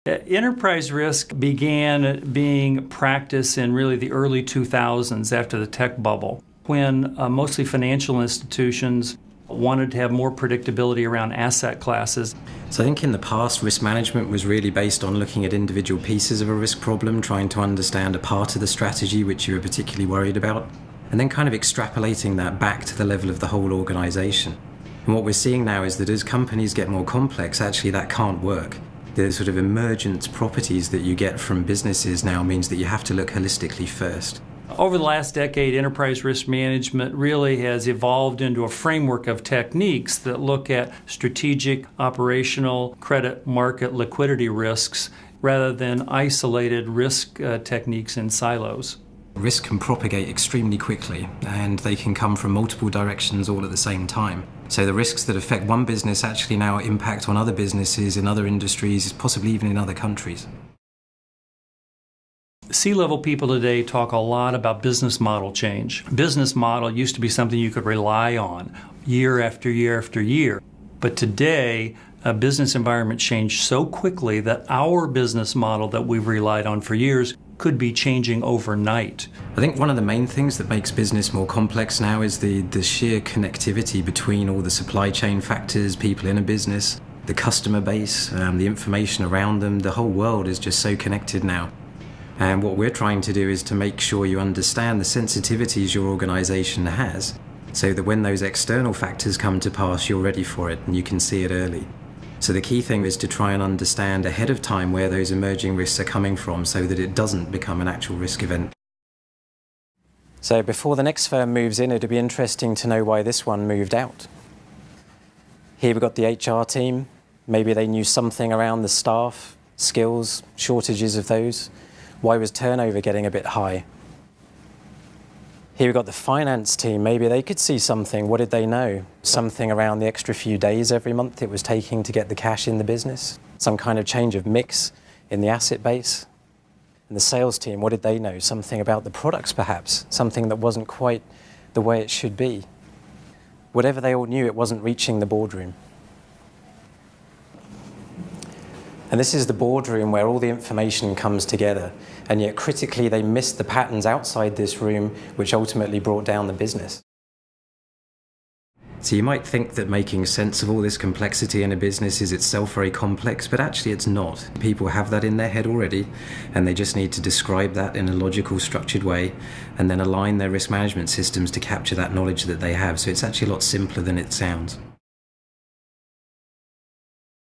Enterprise risk began being practiced in really the early 2000s after the tech bubble, when mostly financial institutions wanted to have more predictability around asset classes. So I think in the past, risk management was really based on looking at individual pieces of a risk problem, trying to understand a part of the strategy which you were particularly worried about, and then kind of extrapolating that back to the level of the whole organization. And what we're seeing now is that as companies get more complex, actually that can't work. The sort of emergent properties that you get from businesses now means that you have to look holistically first. Over the last decade, enterprise risk management really has evolved into a framework of techniques that look at strategic, operational, credit, market, liquidity risks rather than isolated risk techniques in silos. Risk can propagate extremely quickly, and they can come from multiple directions all at the same time. So the risks that affect one business actually now impact on other businesses in other industries, possibly even in other countries. C-level people today talk a lot about business model change. Business model used to be something you could rely on year after year after year. But today, a business environment changed so quickly that our business model that we've relied on for years could be changing overnight. I think one of the main things that makes business more complex now is the sheer connectivity between all the supply chain factors, people in a business, the customer base, the information around them. The whole world is just so connected now. And what we're trying to do is to make sure you understand the sensitivities your organization has, so that when those external factors come to pass, you're ready for it and you can see it early. So the key thing is to try and understand ahead of time where those emerging risks are coming from so that it doesn't become an actual risk event. So before the next firm moves in, it'd be interesting to know why this one moved out. Here we've got the HR team. Maybe they knew something around the staff, skills, shortages of those. Why was turnover getting a bit high? Here we've got the finance team. Maybe they could see something. What did they know? Something around the extra few days every month it was taking to get the cash in the business. Some kind of change of mix in the asset base. And the sales team, what did they know? Something about the products perhaps. Something that wasn't quite the way it should be. Whatever they all knew, it wasn't reaching the boardroom. And this is the boardroom where all the information comes together, and yet critically they missed the patterns outside this room which ultimately brought down the business. So you might think that making sense of all this complexity in a business is itself very complex, but actually it's not. People have that in their head already, and they just need to describe that in a logical, structured way, and then align their risk management systems to capture that knowledge that they have. So it's actually a lot simpler than it sounds.